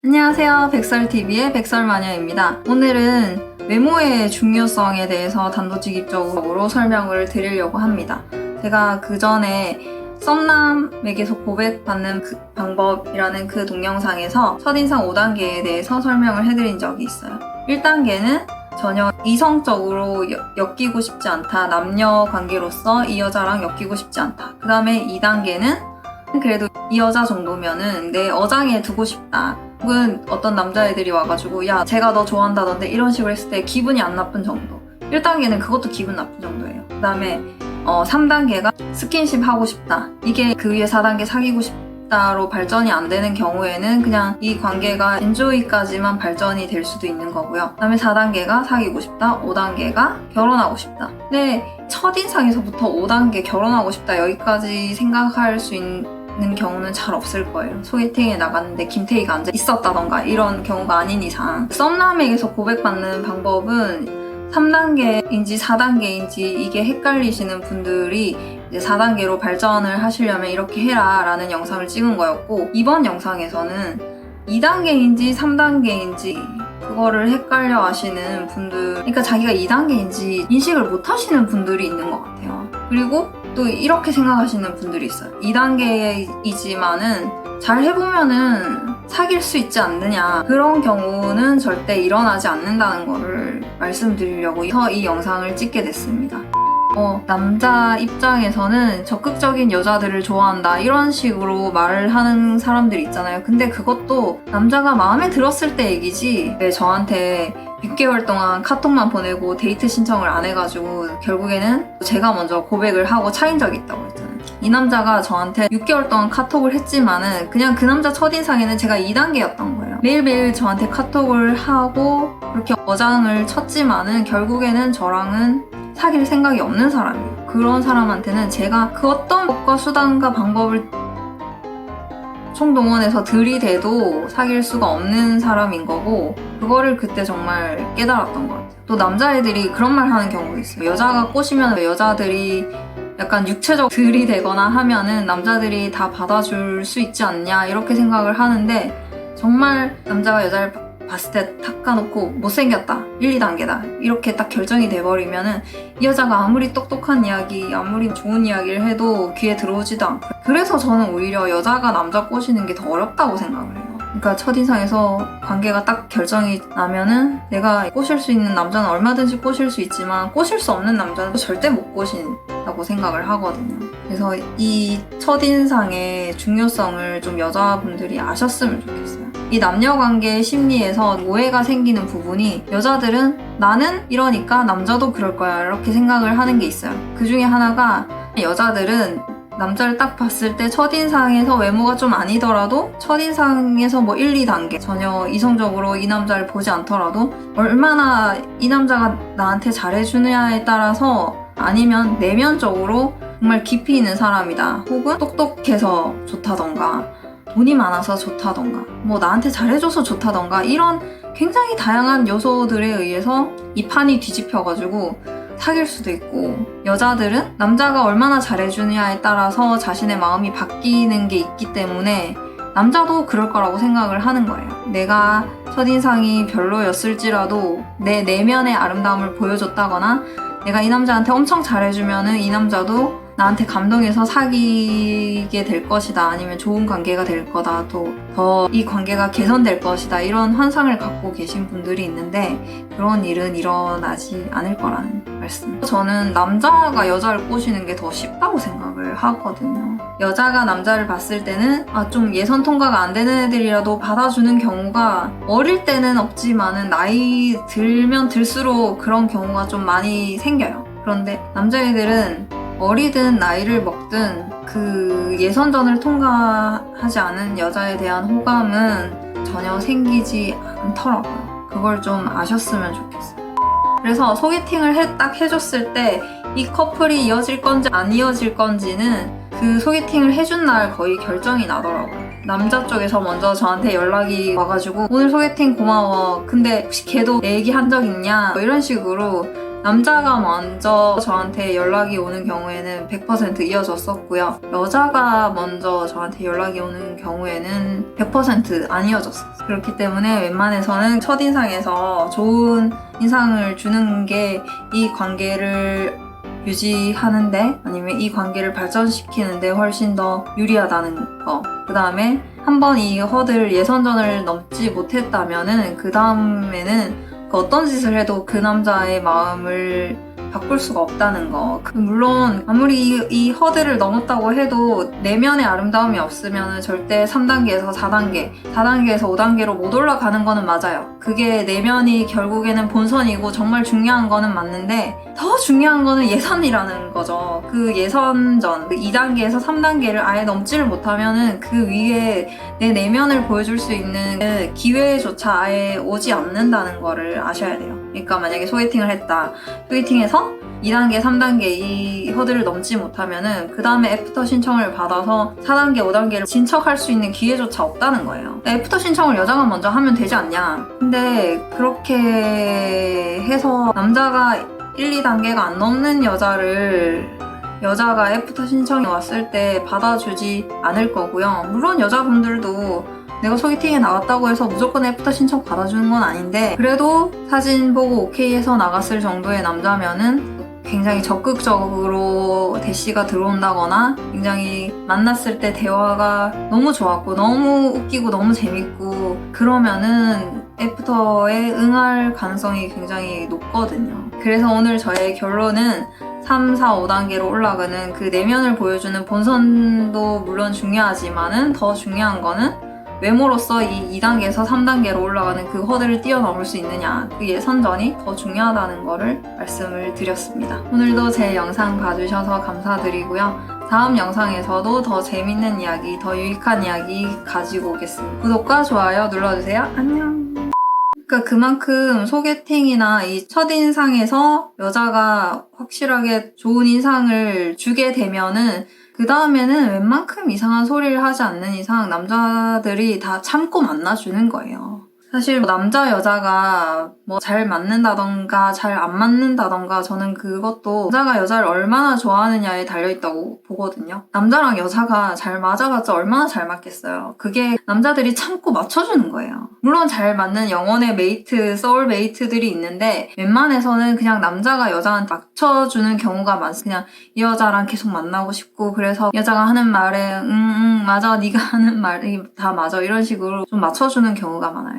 안녕하세요. 백설TV의 백설마녀입니다. 오늘은 외모의 중요성에 대해서 단도직입적으로 설명을 드리려고 합니다. 제가 그 전에 썸남에게서 고백받는 방법이라는 그 동영상에서 첫인상 5단계에 대해서 설명을 해드린 적이 있어요. 1단계는 전혀 이성적으로 엮이고 싶지 않다. 남녀 관계로서 이 여자랑 엮이고 싶지 않다. 그 다음에 2단계는 그래도 이 여자 정도면은 내 어장에 두고 싶다. 혹은 어떤 남자애들이 와가지고 야 제가 너 좋아한다던데 이런 식으로 했을 때 기분이 안 나쁜 정도. 1단계는 그것도 기분 나쁜 정도예요. 그 다음에 3단계가 스킨십 하고 싶다. 이게 그 위에 4단계 사귀고 싶다로 발전이 안 되는 경우에는 그냥 이 관계가 엔조이까지만 발전이 될 수도 있는 거고요. 그 다음에 4단계가 사귀고 싶다. 5단계가 결혼하고 싶다. 근데 첫인상에서부터 5단계 결혼하고 싶다 여기까지 생각할 수 있는 경우는 잘 없을 거예요. 소개팅에 나갔는데 김태희가 앉아 있었다던가 이런 경우가 아닌 이상 썸남에게서 고백받는 방법은 3단계인지 4단계인지 이게 헷갈리시는 분들이 이제 4단계로 발전을 하시려면 이렇게 해라 라는 영상을 찍은 거였고, 이번 영상에서는 2단계인지 3단계인지 그거를 헷갈려 하시는 분들, 그러니까 자기가 2단계인지 인식을 못 하시는 분들이 있는 것 같아요. 그리고 또 이렇게 생각하시는 분들이 있어요. 2단계이지만은 잘 해보면은 사귈 수 있지 않느냐. 그런 경우는 절대 일어나지 않는다는 거를 말씀드리려고 이 영상을 찍게 됐습니다. 남자 입장에서는 적극적인 여자들을 좋아한다 이런 식으로 말을 하는 사람들이 있잖아요. 근데 그것도 남자가 마음에 들었을 때 얘기지 왜 저한테 6개월 동안 카톡만 보내고 데이트 신청을 안 해가지고 결국에는 제가 먼저 고백을 하고 차인 적이 있다고 했잖아요. 이 남자가 저한테 6개월 동안 카톡을 했지만은 그냥 그 남자 첫인상에는 제가 2단계였던 거예요. 매일매일 저한테 카톡을 하고 그렇게 어장을 쳤지만은 결국에는 저랑은 사귈 생각이 없는 사람이에요. 그런 사람한테는 제가 그 어떤 것과 수단과 방법을 총동원해서 들이대도 사귈 수가 없는 사람인 거고, 그거를 그때 정말 깨달았던 것 같아요. 또 남자애들이 그런 말 하는 경우도 있어요. 여자가 꼬시면 여자들이 약간 육체적으로 들이대거나 하면은 남자들이 다 받아줄 수 있지 않냐 이렇게 생각을 하는데, 정말 남자가 여자를 봤을 때 탁 까놓고 못생겼다 1, 2단계다 이렇게 딱 결정이 돼버리면은 이 여자가 아무리 똑똑한 이야기 아무리 좋은 이야기를 해도 귀에 들어오지도 않고, 그래서 저는 오히려 여자가 남자 꼬시는 게 더 어렵다고 생각을 해요. 그러니까 첫인상에서 관계가 딱 결정이 나면은 내가 꼬실 수 있는 남자는 얼마든지 꼬실 수 있지만 꼬실 수 없는 남자는 절대 못 꼬신다고 생각을 하거든요. 그래서 이 첫인상의 중요성을 좀 여자분들이 아셨으면 좋겠어요. 이 남녀관계 심리에서 오해가 생기는 부분이, 여자들은 나는 이러니까 남자도 그럴 거야 이렇게 생각을 하는 게 있어요. 그 중에 하나가, 여자들은 남자를 딱 봤을 때 첫인상에서 외모가 좀 아니더라도 첫인상에서 1, 2단계 전혀 이성적으로 이 남자를 보지 않더라도 얼마나 이 남자가 나한테 잘해주느냐에 따라서, 아니면 내면적으로 정말 깊이 있는 사람이다, 혹은 똑똑해서 좋다던가 돈이 많아서 좋다던가 나한테 잘해줘서 좋다던가 이런 굉장히 다양한 요소들에 의해서 이 판이 뒤집혀가지고 사귈 수도 있고, 여자들은 남자가 얼마나 잘해주느냐에 따라서 자신의 마음이 바뀌는 게 있기 때문에 남자도 그럴 거라고 생각을 하는 거예요. 내가 첫인상이 별로였을지라도 내 내면의 아름다움을 보여줬다거나 내가 이 남자한테 엄청 잘해주면은 이 남자도 나한테 감동해서 사귀게 될 것이다, 아니면 좋은 관계가 될 거다, 또 더 이 관계가 개선될 것이다, 이런 환상을 갖고 계신 분들이 있는데 그런 일은 일어나지 않을 거라는 말씀. 저는 남자가 여자를 꼬시는 게 더 쉽다고 생각을 하거든요. 여자가 남자를 봤을 때는 좀 예선 통과가 안 되는 애들이라도 받아주는 경우가 어릴 때는 없지만은 나이 들면 들수록 그런 경우가 좀 많이 생겨요. 그런데 남자애들은 어리든 나이를 먹든 그 예선전을 통과하지 않은 여자에 대한 호감은 전혀 생기지 않더라고요. 그걸 좀 아셨으면 좋겠어요. 그래서 소개팅을 딱 해줬을 때 이 커플이 이어질 건지 안 이어질 건지는 그 소개팅을 해준 날 거의 결정이 나더라고요. 남자 쪽에서 먼저 저한테 연락이 와가지고 오늘 소개팅 고마워, 근데 혹시 걔도 내 얘기 한 적 있냐 이런 식으로 남자가 먼저 저한테 연락이 오는 경우에는 100% 이어졌었고요. 여자가 먼저 저한테 연락이 오는 경우에는 100% 안 이어졌어요. 그렇기 때문에 웬만해서는 첫인상에서 좋은 인상을 주는 게 이 관계를 유지하는데 아니면 이 관계를 발전시키는데 훨씬 더 유리하다는 거. 그 다음에 한번 이 허들 예선전을 넘지 못했다면은 그 다음에는 어떤 짓을 해도 그 남자의 마음을 바꿀 수가 없다는 거. 물론 아무리 이 허들을 넘었다고 해도 내면의 아름다움이 없으면 절대 3단계에서 4단계, 4단계에서 5단계로 못 올라가는 거는 맞아요. 그게 내면이 결국에는 본선이고 정말 중요한 거는 맞는데 더 중요한 거는 예선이라는 거죠. 그 예선전, 그 2단계에서 3단계를 아예 넘지를 못하면은 그 위에 내 내면을 보여줄 수 있는 그 기회조차 아예 오지 않는다는 거를 아셔야 돼요. 그러니까 만약에 소개팅을 했다. 소개팅에서 2단계, 3단계 이 허들을 넘지 못하면은 그 다음에 애프터 신청을 받아서 4단계, 5단계를 진척할 수 있는 기회조차 없다는 거예요. 애프터 신청을 여자가 먼저 하면 되지 않냐. 근데 그렇게 해서 남자가 1, 2단계가 안 넘는 여자가 애프터 신청이 왔을 때 받아주지 않을 거고요. 물론 여자분들도 내가 소개팅에 나갔다고 해서 무조건 애프터 신청 받아주는 건 아닌데 그래도 사진 보고 오케이 해서 나갔을 정도의 남자면은 굉장히 적극적으로 대시가 들어온다거나 굉장히 만났을 때 대화가 너무 좋았고 너무 웃기고 너무 재밌고 그러면은 애프터에 응할 가능성이 굉장히 높거든요. 그래서 오늘 저의 결론은 3, 4, 5단계로 올라가는 그 내면을 보여주는 본선도 물론 중요하지만은 더 중요한 거는 외모로서 이 2단계에서 3단계로 올라가는 그 허들을 뛰어넘을 수 있느냐, 그 예선전이 더 중요하다는 거를 말씀을 드렸습니다. 오늘도 제 영상 봐주셔서 감사드리고요. 다음 영상에서도 더 재밌는 이야기, 더 유익한 이야기 가지고 오겠습니다. 구독과 좋아요 눌러주세요. 안녕. 그러니까 그만큼 소개팅이나 이 첫인상에서 여자가 확실하게 좋은 인상을 주게 되면은 그 다음에는 웬만큼 이상한 소리를 하지 않는 이상 남자들이 다 참고 만나주는 거예요. 사실 남자 여자가 뭐 잘 맞는다던가 잘 안 맞는다던가 저는 그것도 남자가 여자를 얼마나 좋아하느냐에 달려있다고 보거든요. 남자랑 여자가 잘 맞아봤자 얼마나 잘 맞겠어요. 그게 남자들이 참고 맞춰주는 거예요. 물론 잘 맞는 영혼의 메이트, 소울메이트들이 있는데 웬만해서는 그냥 남자가 여자한테 맞춰주는 경우가 많습니다. 그냥 이 여자랑 계속 만나고 싶고 그래서 여자가 하는 말에 맞아 네가 하는 말이 다 맞아 이런 식으로 좀 맞춰주는 경우가 많아요.